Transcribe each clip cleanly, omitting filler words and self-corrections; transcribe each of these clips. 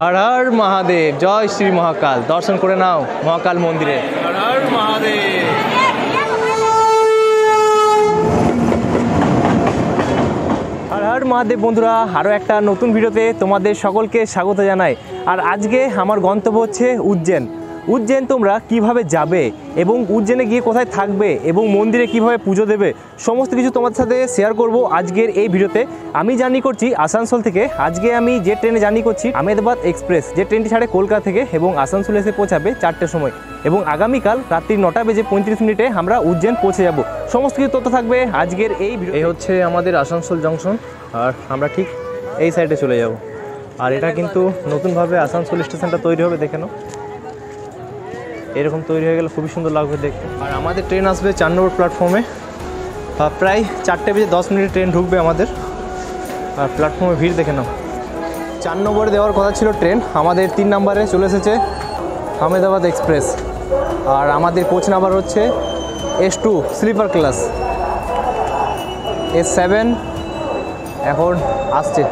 हर हर महादेव। जय श्री महाकाल। दर्शन करे नाओ महाकाल मंदिरे। हर हर महादेव। हर हर महादेव बंधुरा आरो एक नतून भिडियोते तोमादेर सकलके स्वागत जानाई। और आज के आमार गंतव्य हच्छे उज्जैन। उज्जैन तोमरा किभाबे जाबे एबं उज्जैने गिये कोथाय थाकबे एबं मंदिरे किभाबे पुजो देबे समस्त किछु तोमादेर साथे शेयर करब आजकेर এই ভিডিওতে। আমি জার্নি করছি আসানসোল থেকে। আজকে আমি যে ট্রেনে জার্নি করছি আহমেদাবাদ এক্সপ্রেস, যে ট্রেনটি ছাড়ে কলকাতা থেকে এবং আসানসোল এসে পৌঁছাবে 4টের সময় এবং আগামীকাল রাত্রি 9:35 আমরা উজ্জैन পৌঁছে যাব। সমস্ত কিছু তথ্য থাকবে আজকের এই ভিডিও। এই হচ্ছে আমাদের আসানসোল জংশন আর আমরা ঠিক এই সাইডে চলে যাব। আর এটা কিন্তু নতুনভাবে আসানসোল স্টেশনটা তৈরি হবে, দেখে নাও। এরকম তৈরি হয়ে গেলে খুবই সুন্দর লাগবে দেখতে। আর আমাদের ট্রেন আসবে 4 নম্বর প্ল্যাটফর্মে। প্রায় 4:10 ট্রেন ঢুকবে আমাদের। আর প্ল্যাটফর্মে ভিড় দেখে নাও। 4 নম্বরে দেওয়ার কথা ছিল ট্রেন, আমাদের 3 নম্বরে চলে এসেছে আহমেদাবাদ এক্সপ্রেস। আর আমাদের কোচ নাম্বার হচ্ছে S2 স্লিপার ক্লাস। S7 এখন আসছে।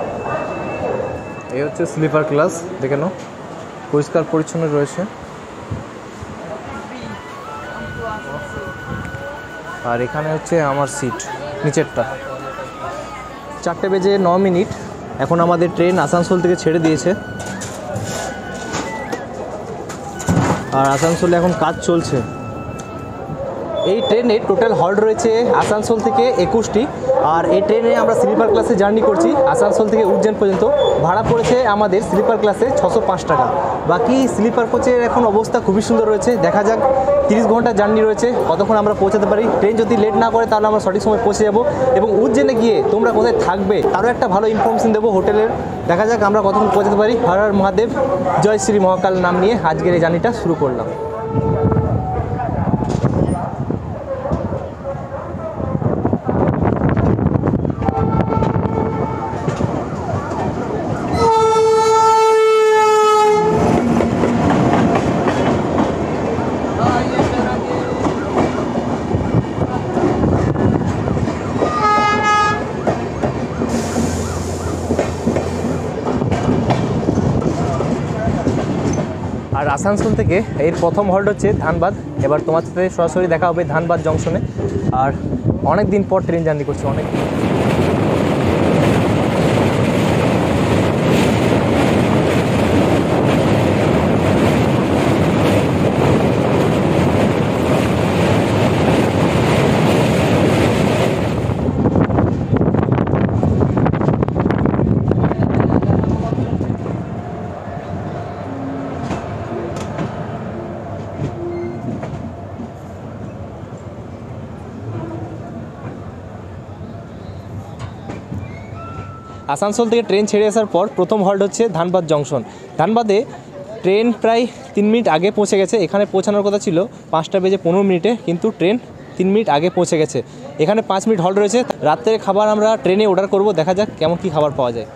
এই হচ্ছে স্লিপার ক্লাস, দেখে নাও পরিষ্কার পরিচ্ছন্ন রয়েছে। আর এখানে হচ্ছে আমার সিট নিচেরটা। 4:09 এখন আমাদের ট্রেন আসানসোল থেকে ছেড়ে দিয়েছে। আর আসানসোলে এখন কাজ চলছে। এই ট্রেনে টোটাল হল্ট রয়েছে আসানসোল থেকে 21টি। আর এই ট্রেনে আমরা স্লিপার ক্লাসে জার্নি করছি আসানসোল থেকে উজ্জैन পর্যন্ত। ভাড়া পড়েছে আমাদের স্লিপার ক্লাসে 605 টাকা। বাকি স্লিপার কোচের এখন অবস্থা খুবই সুন্দর রয়েছে। দেখা যাক 30 ঘন্টা জার্নি রয়েছে, কতক্ষণ আমরা পৌঁছাতে পারি। ট্রেন যদি লেট না করে তাহলে আমরা সঠিক সময় পৌঁছে যাব। এবং উজ্জैने গিয়ে তোমরা কোথায় থাকবে তারও একটা ভালো ইনফরমেশন দেবো হোটেলের। দেখা যাক আমরা কতক্ষণ পৌঁছাতে পারি। হর হর মহাদেব, জয় শ্রী মহাকাল নাম নিয়ে আজকের এই জার্নিটা শুরু করলাম। আর আসানসোল থেকে এর প্রথম হল্ট হচ্ছে ধানবাদ। এবার তোমার সাথে সরাসরি দেখা হবে ধানবাদ জংশনে। আর অনেক দিন পর ট্রেন জার্নি করছি, অনেক। আসানসোল থেকে ট্রেন ছেড়ে আসার পর প্রথম হল্ট হচ্ছে ধানবাদ জংশন। ধানবাদে ট্রেন প্রায় 3 মিনিট আগে পৌঁছে গেছে। এখানে পৌঁছানোর কথা ছিল 5:15, কিন্তু ট্রেন 3 মিনিট আগে পৌঁছে গেছে। এখানে 5 মিনিট হল্ট রয়েছে। রাতের খাবার আমরা ট্রেনে অর্ডার করব, দেখা যাক কেমন কী খাবার পাওয়া যায়।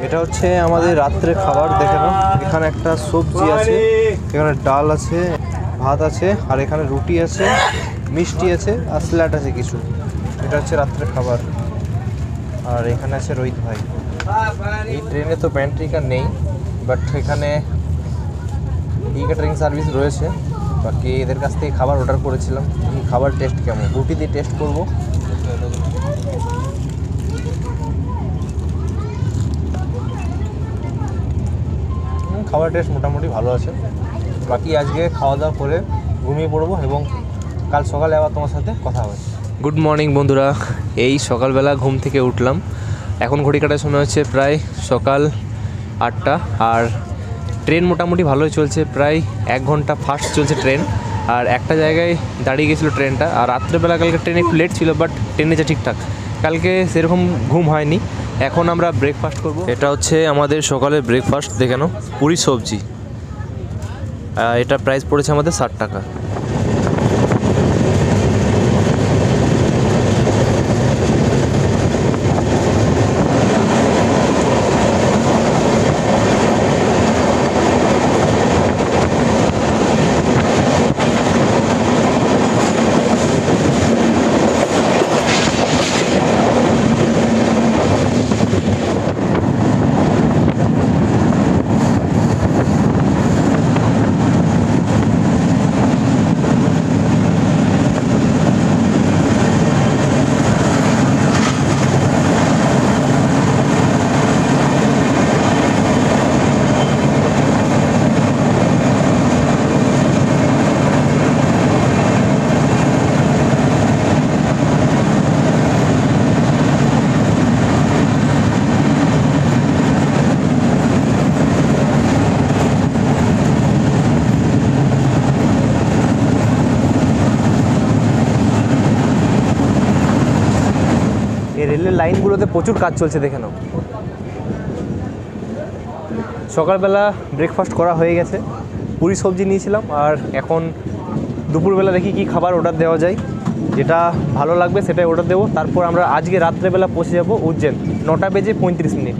এটা হচ্ছে আমাদের রাত্রে খাবার, দেখে নাও। এখানে একটা সবজি আছে, এখানে ডাল আছে, ভাত আছে, আর এখানে রুটি আছে, মিষ্টি আছে, আর স্যালাড আছে কিছু। এটা হচ্ছে রাত্রে খাবার। আর এখানে আছে রোহিত ভাই। এই ট্রেনে তো প্যান্ট্রি কার নেই, বাট এখানে ই ক্যাটারিং সার্ভিস রয়েছে। বাকি এদের কাছ থেকে খাবার অর্ডার করেছিলাম। খাবার টেস্ট কেমন, রুটি দিয়ে টেস্ট করবো। খাবার টেস্ট মোটামুটি ভালো আছে। বাকি আজকে খাওয়া দাওয়া করে ঘুমিয়ে পড়বো এবং কাল সকালে আবার তোমার সাথে কথা হবে। গুড মর্নিং বন্ধুরা, এই সকালবেলা ঘুম থেকে উঠলাম। এখন ঘড়ি কাটার সময় হচ্ছে প্রায় সকাল 8টা। আর ট্রেন মোটামুটি ভালোই চলছে, প্রায় 1 ঘন্টা ফাস্ট চলছে ট্রেন। আর একটা জায়গায় দাঁড়িয়ে গেছিলো ট্রেনটা। আর রাত্রেবেলা কালকে ট্রেন একটু লেট ছিল, বাট ট্রেনে যা ঠিকঠাক। কালকে সেরকম ঘুম হয়নি। এখন আমরা ব্রেকফাস্ট করব। এটা হচ্ছে আমাদের সকালের ব্রেকফাস্ট, দেখে নাও, পুরি সবজি। এটা প্রাইস পড়েছে আমাদের 60 টাকা। রেলের লাইনগুলোতে প্রচুর কাজ চলছে, দেখে নাও। সকালবেলা ব্রেকফাস্ট করা হয়ে গেছে, পুরি সবজি নিয়েছিলাম, আর এখন দুপুরবেলা দেখি কি খাবার অর্ডার দেওয়া যায়, যেটা ভালো লাগবে সেটাই অর্ডার দেবো। তারপর আমরা আজকে রাত্রেবেলা পৌঁছে যাব উজ্জেন 9:35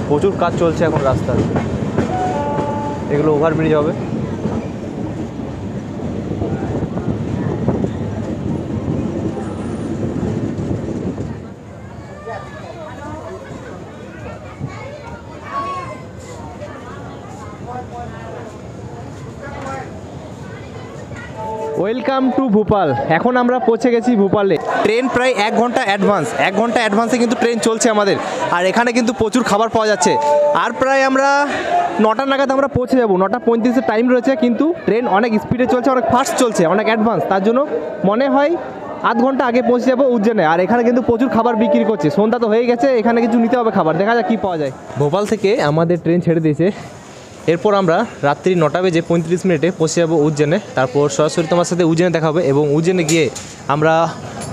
প্রচুর কাজ চলছে এখন রাস্তার, এগুলো ওভারব্রিজ হবে। Welcome to Bhopal. এখন আমরা পৌঁছে গেছি ভোপালে। ট্রেন প্রায় 1 ঘন্টা অ্যাডভান্সে কিন্তু ট্রেন চলছে আমাদের, আর এখানে কিন্তু প্রচুর খাবার পাওয়া যাচ্ছে। আর প্রায় আমরা 9টা নাগাদ আমরা পৌঁছে যাবো, 9:35 টাইম রয়েছে, কিন্তু ট্রেন অনেক স্পিডে চলছে, অনেক ফাস্ট চলছে, অনেক অ্যাডভান্স। তার জন্য মনে হয় আধ ঘন্টা আগে পৌঁছে যাবো উজ্জেনে। আর এখানে কিন্তু প্রচুর খাবার বিক্রি করছে, সন্ধ্যা তো হয়ে গেছে, এখানে কিছু নিতে হবে খাবার, দেখা যাক কী পাওয়া যায়। ভোপাল থেকে আমাদের ট্রেন ছেড়ে দিয়েছে, এরপর আমরা রাত্রি 9:35 পৌঁছে যাবো উজ্জেনে। তারপর সরাসরি তোমার সাথে উজ্জেনে দেখা হবে, এবং উজ্জেনে গিয়ে আমরা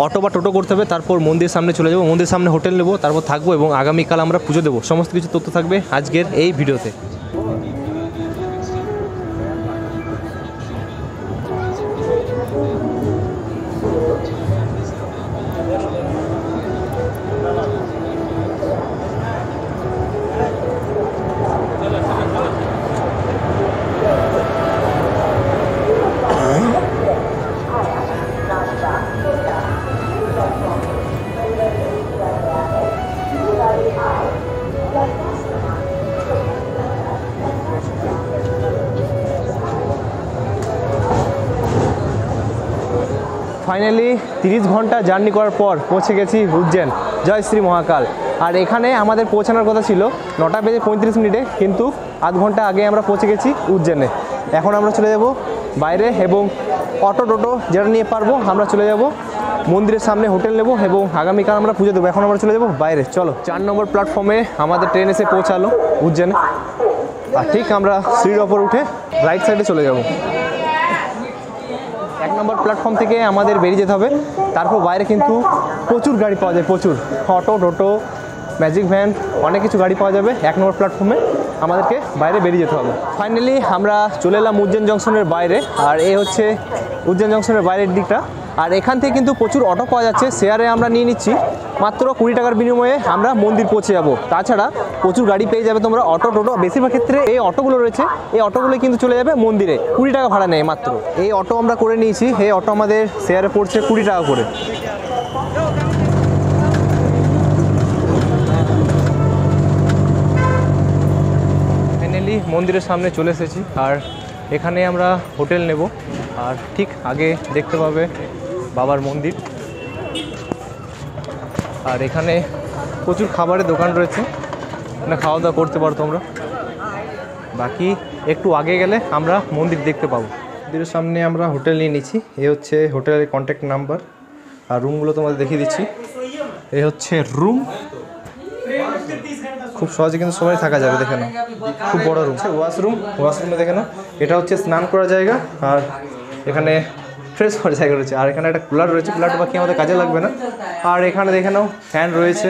অটো বা টোটো করতে হবে, তারপর মন্দিরের সামনে চলে যাবো, মন্দিরের সামনে হোটেল নেবো, তারপর থাকবো এবং আগামীকাল আমরা পুজো দেবো। সমস্ত কিছু তথ্য থাকবে আজকের এই ভিডিওতে। ফাইনালি 30 ঘন্টা জার্নি করার পর পৌঁছে গেছি উজ্জেন। জয় শ্রী মহাকাল। আর এখানে আমাদের পৌঁছানোর কথা ছিল 9:35, কিন্তু আধ ঘন্টা আগে আমরা পৌঁছে গেছি উজ্জেনে। এখন আমরা চলে যাব বাইরে, এবং অটো টোটো যেটা নিয়ে পারবো আমরা চলে যাব মন্দিরের সামনে, হোটেল নেব, এবং আগামীকাল আমরা পুজো দেবো। এখন আমরা চলে যাব বাইরে। চলো, 4 নম্বর প্ল্যাটফর্মে আমাদের ট্রেন এসে পৌঁছালো উজ্জেনে, আর ঠিক আমরা সিঁড়ির ওপর উঠে রাইট সাইডে চলে যাব। 1 নম্বর প্ল্যাটফর্ম থেকে আমাদের বেরিয়ে যেতে হবে। তারপর বাইরে কিন্তু প্রচুর গাড়ি পাওয়া যায়, প্রচুর অটো টোটো ম্যাজিক ভ্যান, অনেক কিছু গাড়ি পাওয়া যাবে। 1 নম্বর প্ল্যাটফর্মে আমাদেরকে বাইরে বেরিয়ে যেতে হবে। ফাইনালি আমরা চলে এলাম উজ্জেন জংশনের বাইরে, আর এই হচ্ছে উজ্জেন জংশনের বাইরের দিকটা। আর এখান থেকে কিন্তু প্রচুর অটো পাওয়া যাচ্ছে, শেয়ারে আমরা নিয়ে নিচ্ছি। মাত্র 20 টাকার বিনিময়ে আমরা মন্দির পৌঁছে যাব। তাছাড়া প্রচুর গাড়ি পেয়ে যাবে তোমরা, অটো টোটো। বেশিরভাগ ক্ষেত্রে এই অটোগুলো রয়েছে, এই অটোগুলো কিন্তু চলে যাবে মন্দিরে। 20 টাকা ভাড়া নেয় মাত্র। এই অটো আমরা করে নিয়েছি, এই অটো আমাদের শেয়ারে পড়ছে 20 টাকা করে। ফাইনালি মন্দিরের সামনে চলে এসেছি, আর এখানে আমরা হোটেল নেব। আর ঠিক আগে দেখতে পাবে বাবার মন্দির, আর এখানে প্রচুর খাবারের দোকান রয়েছে, এখানে খাওয়া দাওয়া করতে পারো তোমরা। বাকি একটু আগে গেলে আমরা মন্দির দেখতে পাবো। মন্দিরের সামনে আমরা হোটেল নিয়ে নিচ্ছি। এই হচ্ছে হোটেলের কন্ট্যাক্ট নাম্বার, আর রুমগুলো তোমাদের দেখিয়ে দিচ্ছি। এই হচ্ছে রুম, খুব সহজে কিন্তু সবাই থাকা যাবে, দেখে নাও খুব বড় রুম। ওয়াশরুমে দেখে নাও, এটা হচ্ছে স্নান করার জায়গা, আর এখানে ফ্রেশ হওয়ার জায়গা রয়েছে। আর এখানে একটা কুলার রয়েছে, কুলারটা বাকি আমাদের কাজে লাগবে না। আর এখানে দেখে নাও ফ্যান রয়েছে।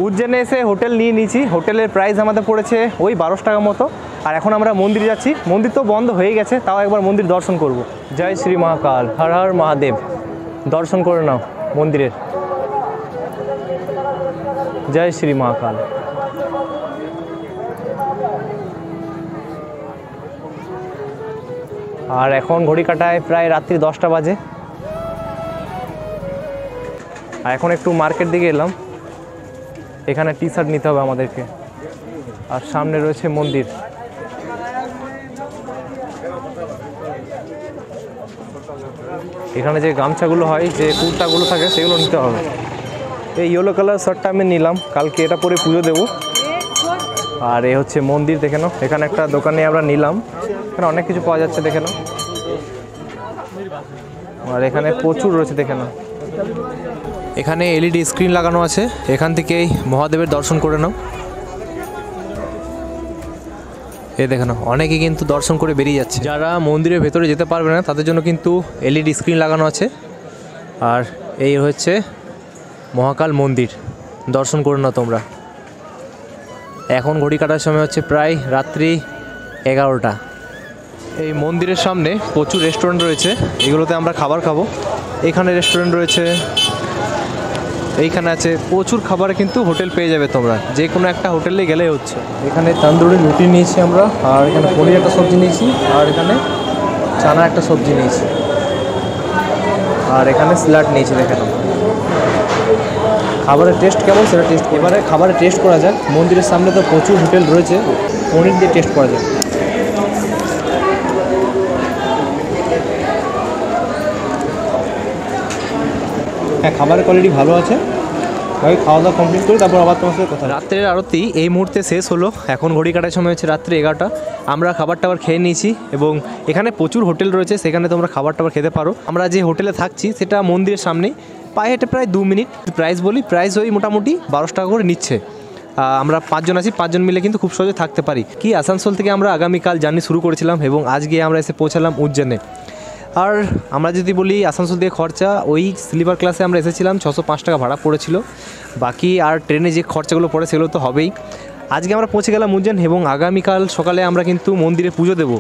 উজ্জেনে এসে হোটেল নিয়ে নিয়েছি, হোটেলের প্রাইস আমাদের পড়েছে ওই 12 টাকা মতো। আর এখন আমরা মন্দির যাচ্ছি, মন্দির তো বন্ধ হয়ে গেছে, তাও একবার মন্দির দর্শন করব। জয় শ্রী মহাকাল, হর হর মহাদেব। দর্শন করে নাও মন্দিরের। জয় শ্রী মহাকাল। আর এখন ঘড়ি কাটায় প্রায় রাত্রি 10টা বাজে। আর এখন একটু মার্কেট দিকে এলাম, এখানে টি শার্ট নিতে হবে আমাদেরকে। আর সামনে রয়েছে মন্দির। এখানে যে গামছাগুলো হয়, যে কুর্তাগুলো থাকে, সেগুলো নিতে হবে। এই ইয়েলো কালার শার্টটা আমি নিলাম, কালকে এটা পরে পুজো দেবো। আর এই হচ্ছে মন্দির, দেখে নাও। এখানে একটা দোকানে আমরা নিলাম, এখানে অনেক কিছু পাওয়া যাচ্ছে, দেখে নাও। আর এখানে প্রচুর রয়েছে, দেখে নাও। এখানে এলইডি স্ক্রিন লাগানো আছে, এখান থেকেই মহাদেবের দর্শন করে নাও। এই দেখে নাও, অনেকে কিন্তু দর্শন করে বেরিয়ে যাচ্ছে। যারা মন্দিরের ভেতরে যেতে পারবে না তাদের জন্য কিন্তু এলইডি স্ক্রিন লাগানো আছে, আর এই হচ্ছে মহাকাল মন্দির, দর্শন করে নাও তোমরা। এখন ঘড়ি কাটার সময় হচ্ছে প্রায় রাত্রি 11টা। এই মন্দিরের সামনে প্রচুর রেস্টুরেন্ট রয়েছে, এগুলোতে আমরা খাবার খাবো। এখানে রেস্টুরেন্ট রয়েছে, এইখানে আছে, প্রচুর খাবার কিন্তু হোটেল পেয়ে যাবে তোমরা, যে কোনো একটা হোটেলে গেলেই হচ্ছে। এখানে তান্দুরি রুটি নিয়েছি আমরা, আর এখানে পনির একটা সবজি নিয়েছি, আর এখানে চানা একটা সবজি নিয়েছি, আর এখানে স্যালাড নিয়েছি। দেখেন খাবারের টেস্ট কেমন সেটা এবারে খাবারের টেস্ট করা যাক। মন্দিরের সামনে তো প্রচুর হোটেল রয়েছে, পনির দিয়ে টেস্ট করা যাক। হ্যাঁ, খাবারের কোয়ালিটি ভালো আছে। ভাই খাওয়া দাওয়া কমপ্লিট করে তারপর আবার তোমার সাথে কথা। রাত্রের আরতি এই মুহূর্তে শেষ হলো, এখন ঘড়ি কাটার সময় হচ্ছে রাত্রি 11টা। আমরা খাবার টাবার খেয়ে নিয়েছি এবং এখানে প্রচুর হোটেল রয়েছে, সেখানে তোমরা খাবার টাবার খেতে পারো। আমরা যে হোটেলে থাকছি সেটা মন্দিরের সামনেই, পায়ে হেঁটে প্রায় 2 মিনিট। প্রাইস ওই মোটামুটি 1200 টাকা করে নিচ্ছে। আমরা 5 জন আছি, 5 জন মিলে কিন্তু খুব সহজে থাকতে পারি। কি আসানসোল থেকে আমরা আগামীকাল জার্নি শুরু করেছিলাম এবং আজকে আমরা এসে পৌঁছালাম উজ্জয়নে। আর আমরা যদি বলি আসানসোল দিয়ে খরচা, ওই স্লিপার ক্লাসে আমরা এসেছিলাম, 605 টাকা ভাড়া পড়েছিল। বাকি আর ট্রেনে যে খরচাগুলো পড়ে সেগুলো তো হবেই। আজকে আমরা পৌঁছে গেলাম উজ্জয়ন এবং আগামীকাল সকালে আমরা কিন্তু মন্দিরে পুজো দেবো।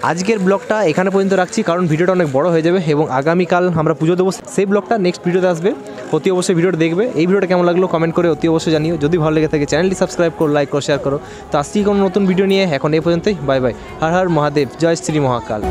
আজকের ব্লগটা এখানে পর্যন্ত রাখছি, কারণ ভিডিওটা অনেক বড় হয়ে যাবে এবং আগামীকাল আমরা পুজো দেবো। সেই ব্লগটা নেক্সট ভিডিওতে আসবে, অতি অবশ্যই ভিডিওটা দেখবে। এই ভিডিওটা কেমন লাগলো কমেন্ট করে অতি অবশ্যই জানিও। যদি ভালো লেগে থাকে চ্যানেলটি সাবস্ক্রাইব করো, লাইক করো, শেয়ার করো। তো আসছি কোনো নতুন ভিডিও নিয়ে, এখন এই পর্যন্তই। Bye bye. হর হর মহাদেব, জয় শ্রী মহাকাল।